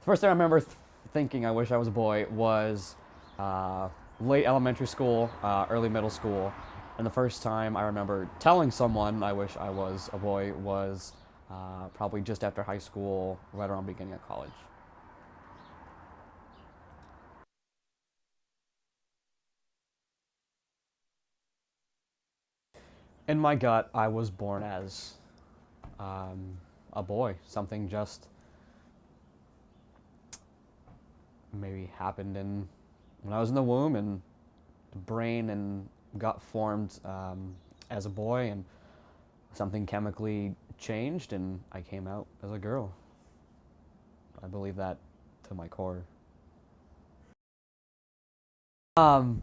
First thing I remember thinking I wish I was a boy was uh, late elementary school, early middle school. And the first time I remember telling someone I wish I was a boy was probably just after high school, right around beginning of college. In my gut, I was born as um, a boy. Something just maybe happened in when I was in the womb, and the brain and gut formed as a boy, and something chemically changed, and I came out as a girl. I believe that to my core. Um,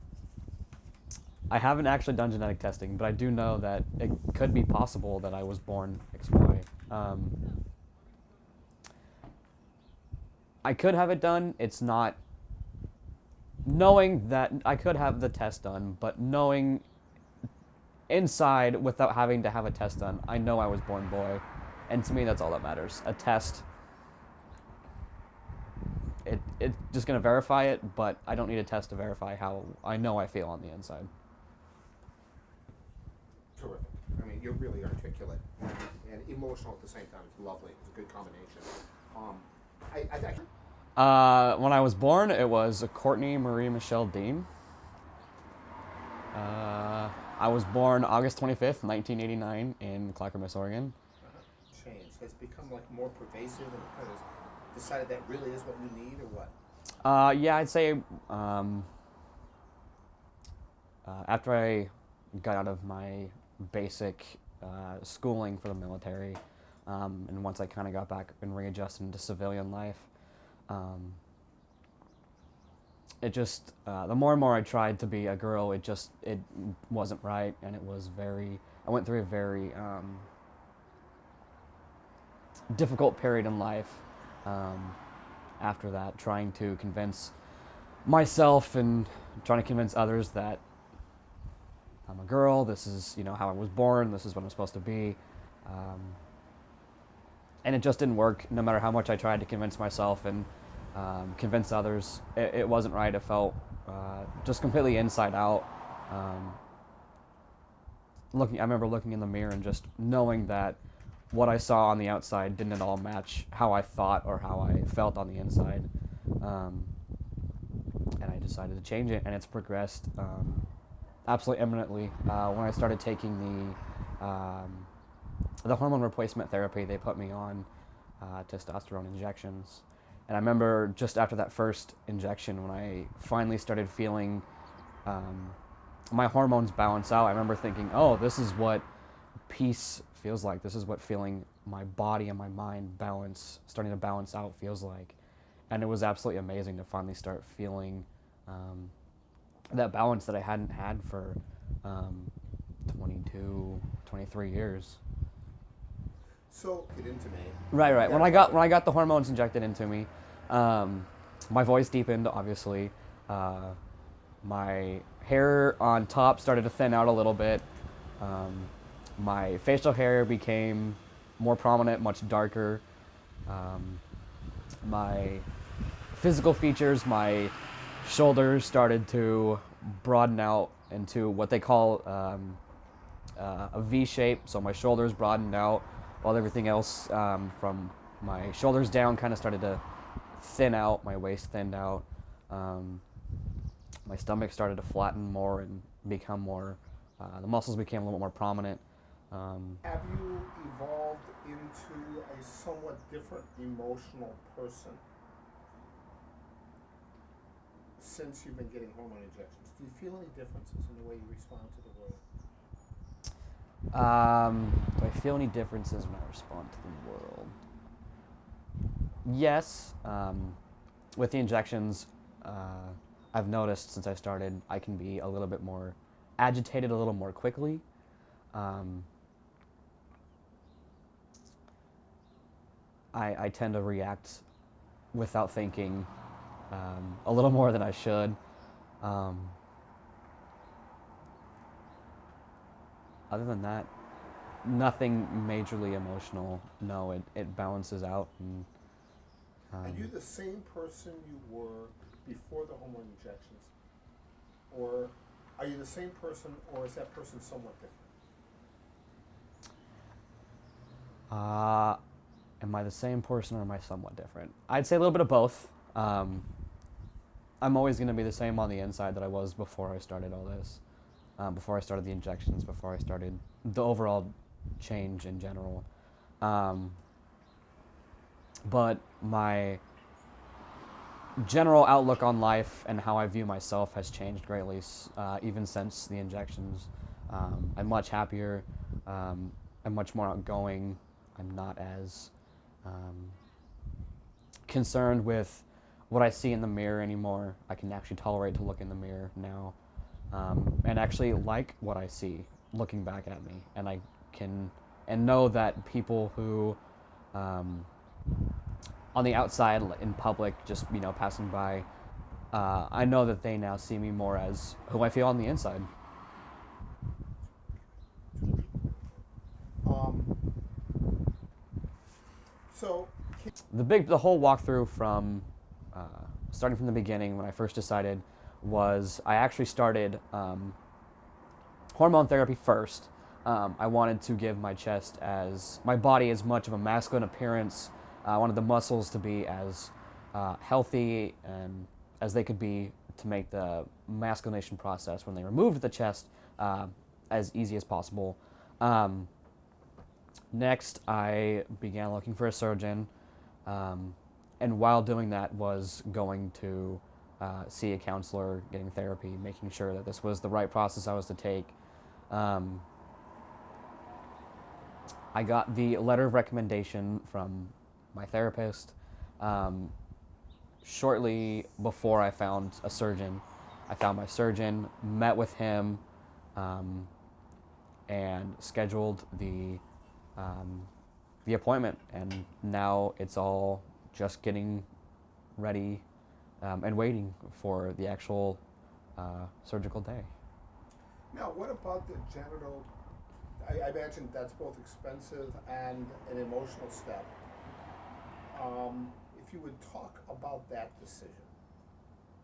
I haven't actually done genetic testing, but I do know that it could be possible that I was born XY. I could have it done. It's not knowing that I could have the test done, but knowing inside without having to have a test done, I know I was born boy, and to me that's all that matters. A test, it's just gonna verify it, but I don't need a test to verify how I know I feel on the inside. Terrific. I mean, you're really articulate and emotional at the same time. It's lovely. It's a good combination. Um, When I was born, it was Courtney Marie Michelle Dean. I was born August 25th, 1989, in Clackamas, Oregon. change has become like more pervasive and has decided that really is what you need or what? Yeah, I'd say after I got out of my basic schooling for the military, and once I kind of got back and readjusted into civilian life, um, it just the more and more I tried to be a girl, it wasn't right, and it was very. I went through a very difficult period in life um, after that, trying to convince myself and trying to convince others that I'm a girl. This is how I was born. This is what I'm supposed to be, um, and it just didn't work. No matter how much I tried to convince myself and convince others, it wasn't right. It felt just completely inside out. Um, I remember looking in the mirror and just knowing that what I saw on the outside didn't at all match how I thought or how I felt on the inside. Um, and I decided to change it, and it's progressed absolutely eminently. When I started taking the hormone replacement therapy, they put me on testosterone injections. And I remember just after that first injection, when I finally started feeling um, my hormones balance out, I remember thinking, oh, this is what peace feels like. This is what feeling my body and my mind starting to balance out feels like. And it was absolutely amazing to finally start feeling um, that balance that I hadn't had for um, 22, 23 years. So get into me. Right. Yeah, When I got the hormones injected into me, um, my voice deepened. Obviously, my hair on top started to thin out a little bit. Um, my facial hair became more prominent, much darker. Um, my physical features, my shoulders started to broaden out into what they call a V shape. So my shoulders broadened out, while everything else from my shoulders down kind of started to thin out. My waist thinned out. Um, my stomach started to flatten more and become more. The muscles became a little more prominent. Have you evolved into a somewhat different emotional person since you've been getting hormone injections? Do you feel any differences in the way you respond to the world? Do I feel any differences when I respond to the world? Yes. With the injections, I've noticed since I started, I can be a little bit more agitated a little more quickly. Um, I tend to react without thinking a little more than I should. Um, Other than that, nothing majorly emotional. No, it balances out, and Are you the same person you were before the hormone injections? Or are you the same person, or is that person somewhat different? Am I the same person or am I somewhat different? I'd say a little bit of both. I'm always going to be the same on the inside that I was before I started all this, before I started the injections, before I started the overall change in general. But my general outlook on life and how I view myself has changed greatly, even since the injections. I'm much happier. I'm much more outgoing. I'm not as concerned with what I see in the mirror anymore. I can actually tolerate to look in the mirror now, and actually like what I see looking back at me. And I can and know that people who on the outside in public, just passing by, I know that they now see me more as who I feel on the inside. So, The whole walkthrough from starting from the beginning when I first decided was I actually started hormone therapy first. I wanted to give my body as much of a masculine appearance. I wanted the muscles to be as healthy and as they could be, to make the masculinization process when they removed the chest as easy as possible. Next, I began looking for a surgeon, and while doing that was going to see a counselor, getting therapy, making sure that this was the right process I was to take. I got the letter of recommendation from my therapist shortly before I found a surgeon. I found my surgeon, met with him, and scheduled the appointment. And now it's all just getting ready and waiting for the actual surgical day. now what about the genital? I imagine that's both expensive and an emotional step. If you would talk about that decision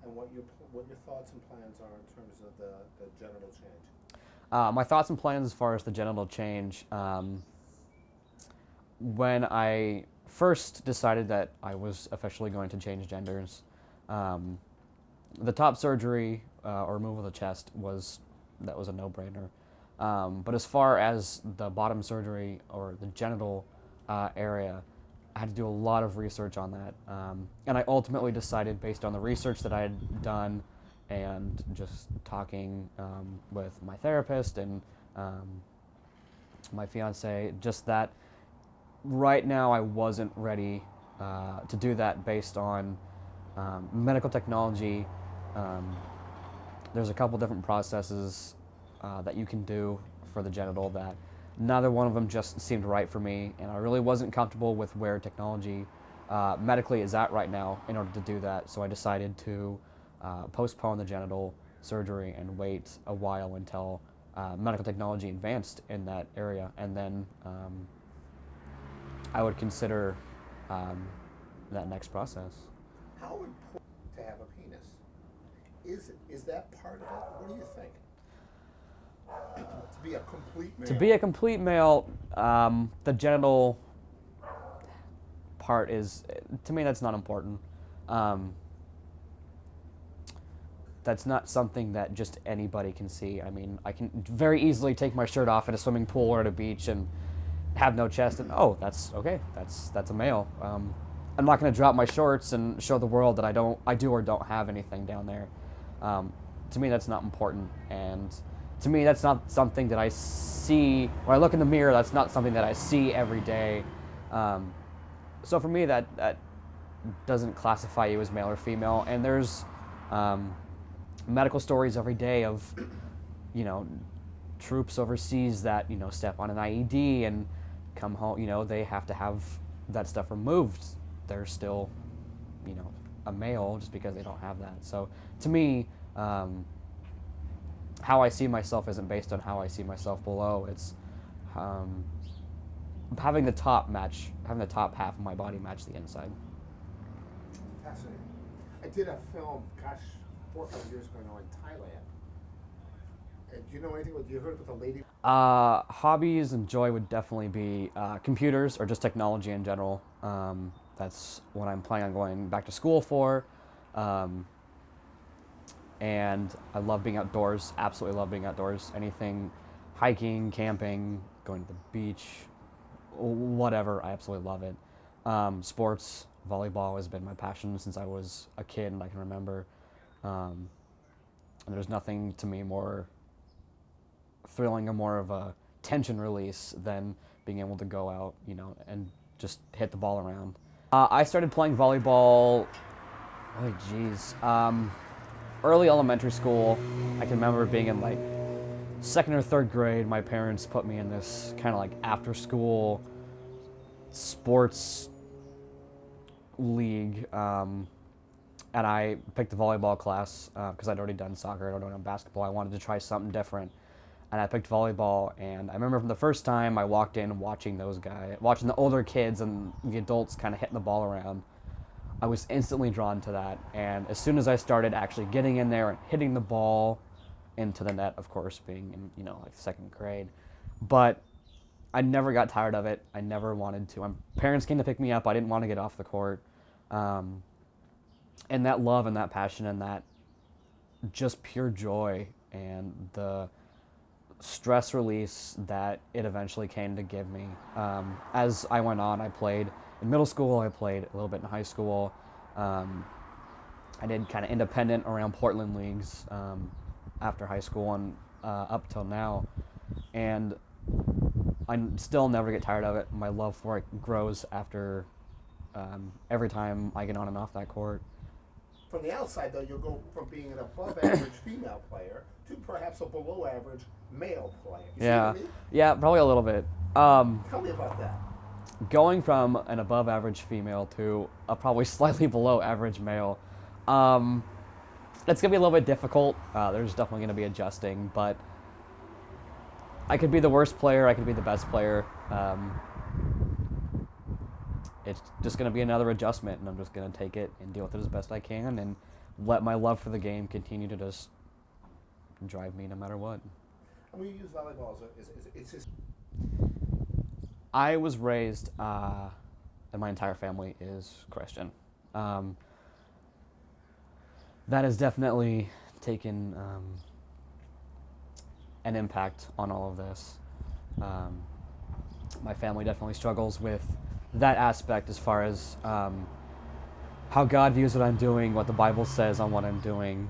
and what your thoughts and plans are in terms of the genital change. My thoughts and plans as far as the genital change. When I first decided that I was officially going to change genders, the top surgery or removal of the chest was a no-brainer. But as far as the bottom surgery or the genital area, I had to do a lot of research on that. And I ultimately decided, based on the research that I had done and just talking with my therapist and my fiance, just that right now I wasn't ready to do that based on medical technology. There's a couple different processes that you can do for the genital that neither one of them just seemed right for me, and I really wasn't comfortable with where technology medically is at right now in order to do that. So I decided to postpone the genital surgery and wait a while until medical technology advanced in that area, and then I would consider that next process. How important to have a penis? Is that part of it? What do you think? To be a complete male. To be a complete male, the genital part is, to me, that's not important. That's not something that just anybody can see. I mean, I can very easily take my shirt off at a swimming pool or at a beach and have no chest, and that's okay. That's a male. I'm not going to drop my shorts and show the world that I do or don't have anything down there. To me, that's not important, and to me, that's not something that I see when I look in the mirror. That's not something that I see every day. So for me, that doesn't classify you as male or female. And there's medical stories every day of, troops overseas that, step on an IED and come home, they have to have that stuff removed. They're still, a male just because they don't have that. So to me, how I see myself isn't based on how I see myself below. It's having the top half of my body match the inside. did a film, gosh, 4 or 5 years ago now in Thailand. And do you know anything? You heard about the lady? Hobbies and joy would definitely be computers or just technology in general. That's what I'm planning on going back to school for. And I love being outdoors, absolutely love being outdoors. Anything, hiking, camping, going to the beach, whatever, I absolutely love it. Sports, volleyball has been my passion since I was a kid and I can remember. And there's nothing to me more thrilling or more of a tension release than being able to go out, and just hit the ball around. I started playing volleyball, oh geez, early elementary school. I can remember being in like 2nd or 3rd grade. My parents put me in this kind of like after school sports league, and I picked the volleyball class because I'd already done soccer, I'd already done basketball. I wanted to try something different, and I picked volleyball. And I remember from the first time I walked in watching watching the older kids and the adults kind of hitting the ball around, I was instantly drawn to that. And as soon as I started actually getting in there and hitting the ball into the net, of course, being in, like 2nd grade, but I never got tired of it. I never wanted to. My parents came to pick me up. I didn't want to get off the court. And that love and that passion and that just pure joy and the stress release that it eventually came to give me. As I went on, I played in middle school, I played a little bit in high school. I did kind of independent around Portland leagues after high school and up till now. And I still never get tired of it. My love for it grows after every time I get on and off that court. From the outside, though, you'll go from being an above-average female player to perhaps a below-average male player. You see what I mean? Yeah, probably a little bit. Tell me about that. Going from an above-average female to a probably slightly below-average male, it's gonna be a little bit difficult. There's definitely gonna be adjusting, but I could be the worst player. I could be the best player. It's just going to be another adjustment, and I'm just going to take it and deal with it as best I can and let my love for the game continue to just drive me no matter what. And when you use volleyball, it's just... I was raised, and my entire family is Christian. That has definitely taken an impact on all of this. My family definitely struggles with that aspect as far as how God views what I'm doing, what the Bible says on what I'm doing.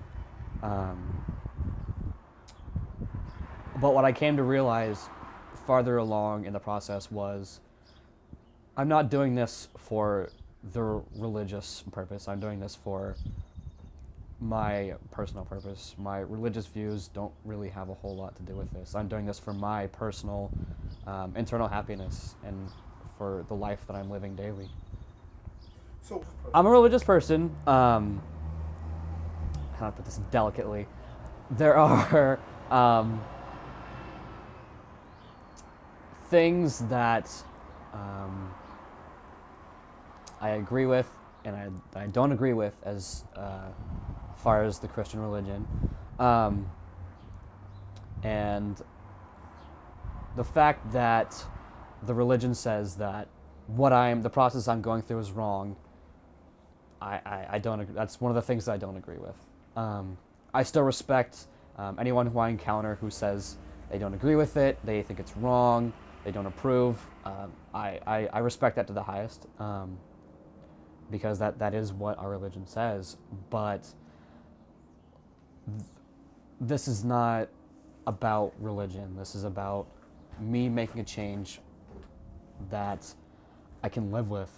But what I came to realize farther along in the process was I'm not doing this for the religious purpose. I'm doing this for my personal purpose. My religious views don't really have a whole lot to do with this. I'm doing this for my personal internal happiness and for the life that I'm living daily. So I'm a religious person. How do I put this delicately? There are things that I agree with and I don't agree with as far as the Christian religion. And the fact that the religion says that the process I'm going through is wrong, I don't agree. That's one of the things that I don't agree with. I still respect anyone who I encounter who says they don't agree with it, they think it's wrong, they don't approve. I respect that to the highest, because that is what our religion says. But this is not about religion. This is about me making a change that I can live with.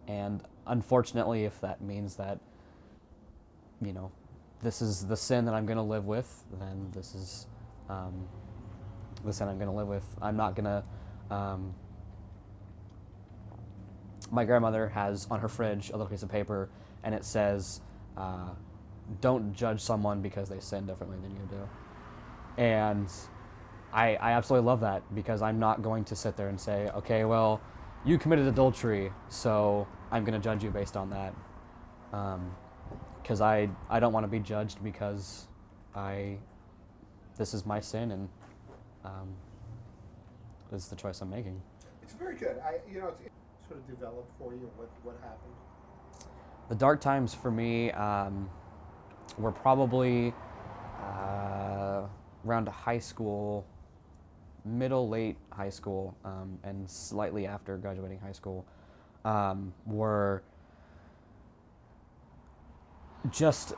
And unfortunately, if that means that, this is the sin that I'm going to live with, then this is the sin I'm going to live with. I'm not going to... my grandmother has on her fridge a little piece of paper, and it says, don't judge someone because they sin differently than you do. And I absolutely love that, because I'm not going to sit there and say, okay, well, you committed adultery, so I'm going to judge you based on that. because I don't want to be judged because I this is my sin, and um, this is the choice I'm making. It's very good. It's sort of developed for you. What happened? The dark times for me were probably around high school, late high school, and slightly after graduating high school, were just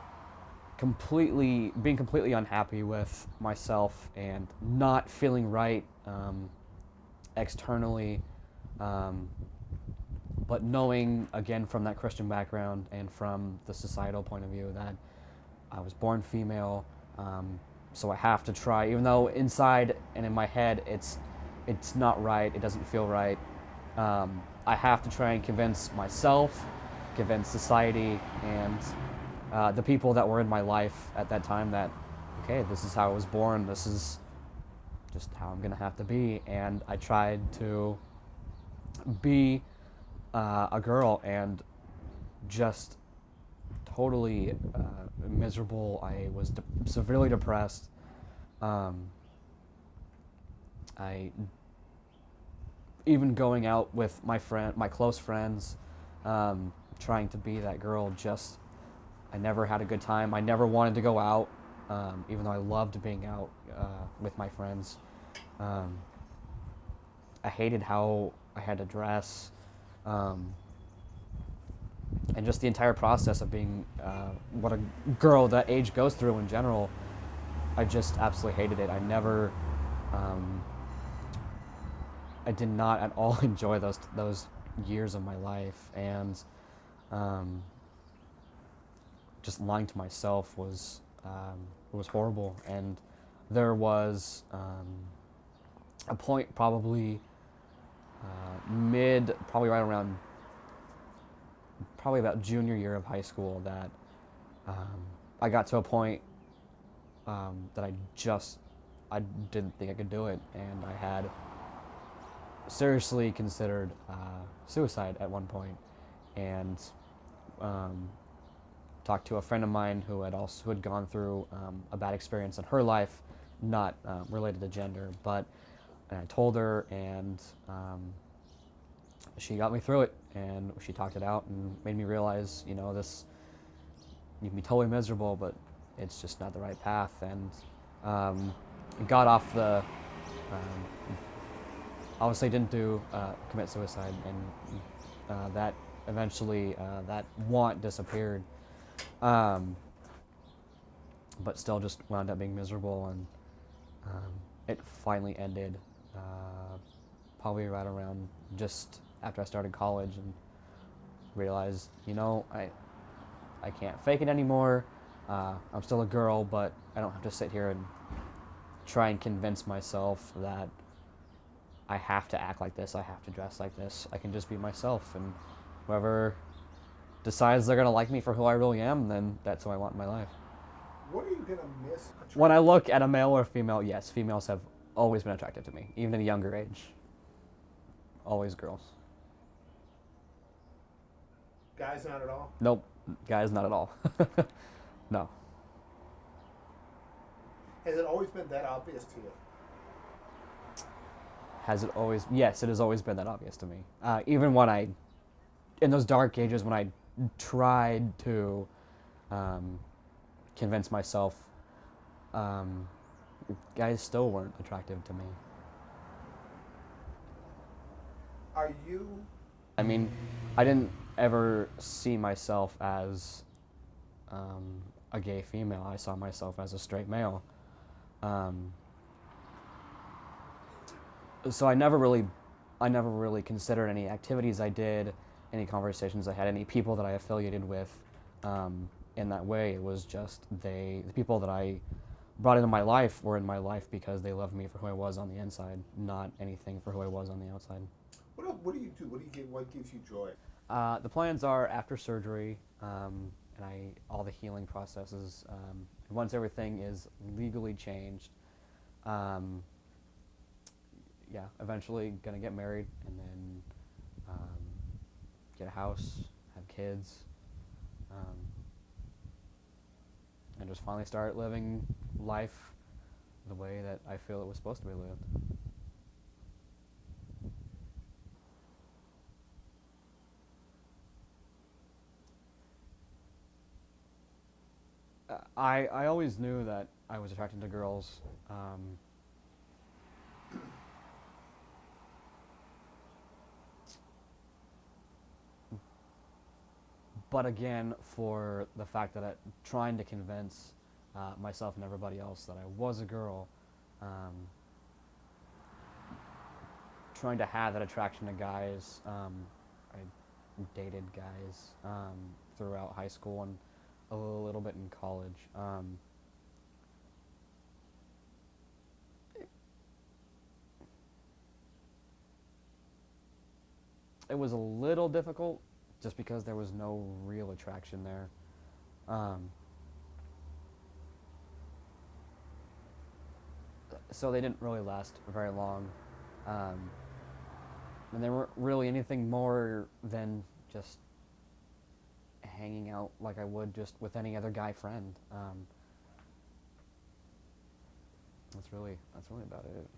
being completely unhappy with myself and not feeling right externally, but knowing again from that Christian background and from the societal point of view that I was born female, so I have to try, even though inside and in my head it's not right, it doesn't feel right. I have to try and convince myself, convince society, and the people that were in my life at that time that, okay, this is how I was born, this is just how I'm gonna have to be. And I tried to be a girl and just totally miserable. I was severely depressed. I even going out with my close friends, trying to be that girl. Just I never had a good time. I never wanted to go out, even though I loved being out with my friends. I hated how I had to dress. And just the entire process of being what a girl that age goes through in general, I just absolutely hated it. I did not at all enjoy those years of my life, and just lying to myself was horrible. And there was a point probably probably right around probably about junior year of high school that I got to a point that I didn't think I could do it, and I had seriously considered suicide at one point, and talked to a friend of mine who had gone through a bad experience in her life, not related to gender, and I told her, and she got me through it, and she talked it out and made me realize, this, you can be totally miserable, but it's just not the right path. And got off obviously didn't commit suicide, and that eventually that want disappeared, but still just wound up being miserable, and it finally ended probably right around just after I started college, and realized, I can't fake it anymore. I'm still a girl, but I don't have to sit here and try and convince myself that I have to act like this, I have to dress like this. I can just be myself, and whoever decides they're going to like me for who I really am, then that's who I want in my life. What are you going to miss? When I look at a male or a female, yes, females have always been attractive to me, even at a younger age. Always girls. Guys, not at all? Nope, guys, not at all. No. Has it always been that obvious to you? Has it always? Yes, it has always been that obvious to me. Even when in those dark ages, when I tried to convince myself, guys still weren't attractive to me. Are you? I mean, I didn't ever see myself as a gay female. I saw myself as a straight male. So I never really considered any activities I did, any conversations I had, any people that I affiliated with in that way. It was just the people that I brought into my life were in my life because they loved me for who I was on the inside, not anything for who I was on the outside. What do you do? What gives you joy? The plans are after surgery, and all the healing processes. Once everything is legally changed, eventually gonna get married, and then get a house, have kids, and just finally start living life the way that I feel it was supposed to be lived. I always knew that I was attracted to girls. But again, for the fact that trying to convince myself and everybody else that I was a girl, trying to have that attraction to guys, I dated guys throughout high school and a little bit in college. It was a little difficult just because there was no real attraction there. So they didn't really last very long. And they weren't really anything more than just hanging out like I would just with any other guy friend. That's really about it.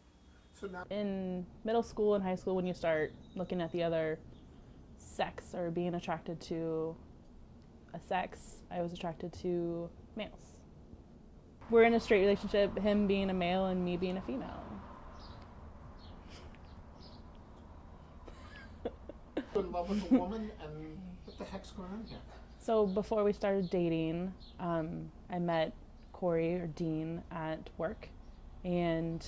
So now, In middle school and high school, when you start looking at the other sex or being attracted to a sex, I was attracted to males. We're in a straight relationship, him being a male and me being a female. you're in love with a woman, and what the heck's going on here? So before we started dating, I met Corey or Dean at work, and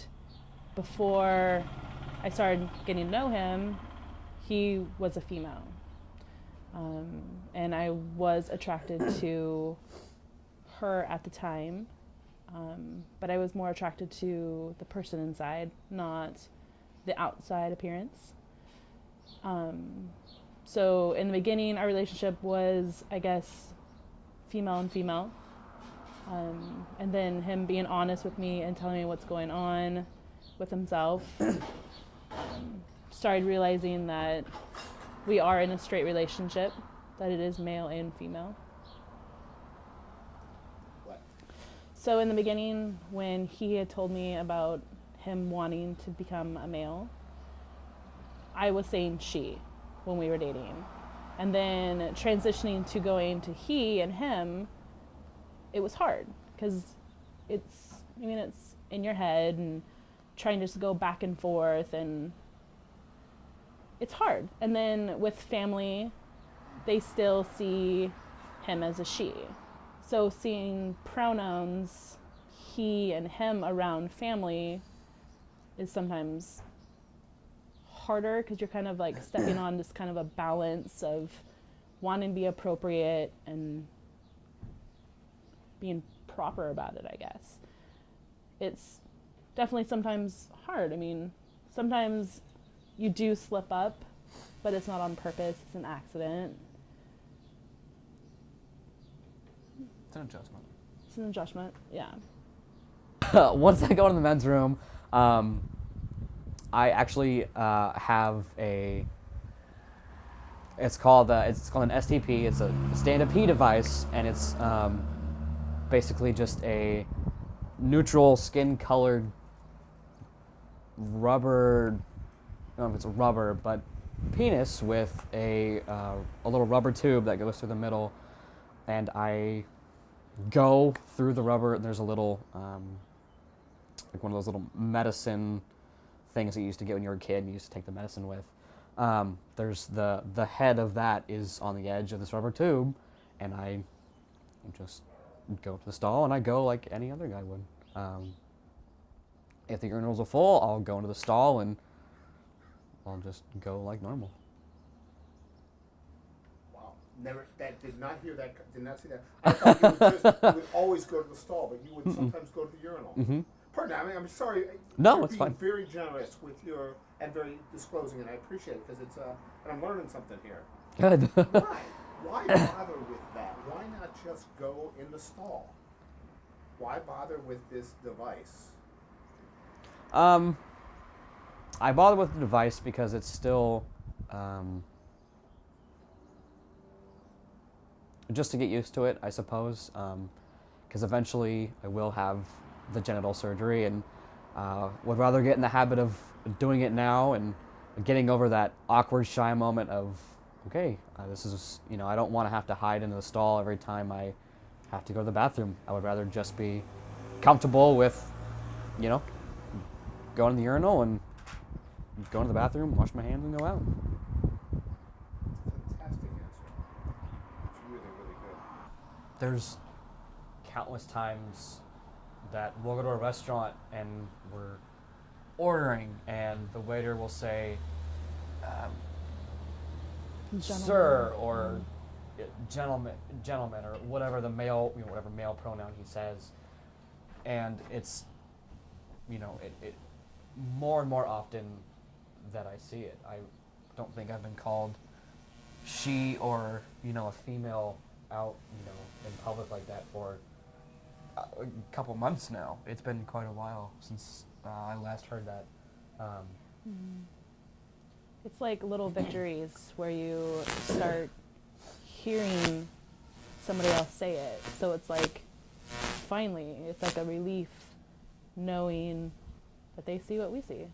before I started getting to know him, he was a female. And I was attracted to her at the time, but I was more attracted to the person inside, not the outside appearance. So in the beginning, our relationship was, I guess, female and female. And then him being honest with me and telling me what's going on with himself. Started realizing that we are in a straight relationship, that it is male and female. What? So in the beginning, when he had told me about him wanting to become a male, I was saying she when we were dating. And then transitioning to going to he and him, it was hard because it's in your head and trying to just go back and forth, and it's hard. And then with family, they still see him as a she. So seeing pronouns he and him around family is sometimes harder because you're kind of like stepping on this kind of a balance of wanting to be appropriate and being proper about it, I guess. It's definitely sometimes hard. I mean, sometimes you do slip up, but it's not on purpose, it's an accident. It's an adjustment. It's an adjustment, yeah. Once I go in the men's room, I actually have a. It's called an STP. It's a stand-up pee device, and it's basically just a neutral skin-colored rubber. I don't know if it's a rubber, but penis with a little rubber tube that goes through the middle, and I go through the rubber. And there's a little like one of those little medicine things that you used to get when you were a kid and you used to take the medicine with. There's the head of that is on the edge of this rubber tube, and I just go to the stall and I go like any other guy would. If the urinals are full, I'll go into the stall and I'll just go like normal. Wow, never. That did not hear that. Did not see that. I thought you would always go to the stall, but you would sometimes go to the urinal. Mm-hmm. Pardon, I'm sorry. No, you're it's being fine. very generous with your and very disclosing, and I appreciate it because it's and I'm learning something here. Good. Why? Why bother with that? Why not just go in the stall? Why bother with this device? I bother with the device because it's still just to get used to it, I suppose, because eventually I will have the genital surgery, and would rather get in the habit of doing it now and getting over that awkward, shy moment of, okay, this is, I don't want to have to hide in the stall every time I have to go to the bathroom. I would rather just be comfortable with, going to the urinal and going to the bathroom, wash my hands, and go out. Fantastic answer. It's really, really good. There's countless times that we'll go to a restaurant and we're ordering, and the waiter will say, "Sir," or "Gentleman," or whatever the male, whatever male pronoun he says, and it's, it more and more often that I see it. I don't think I've been called she or a female out in public like that for a couple months now. It's been quite a while since I last heard that. It's like little victories where you start hearing somebody else say it. So it's like, finally, it's like a relief knowing that they see what we see.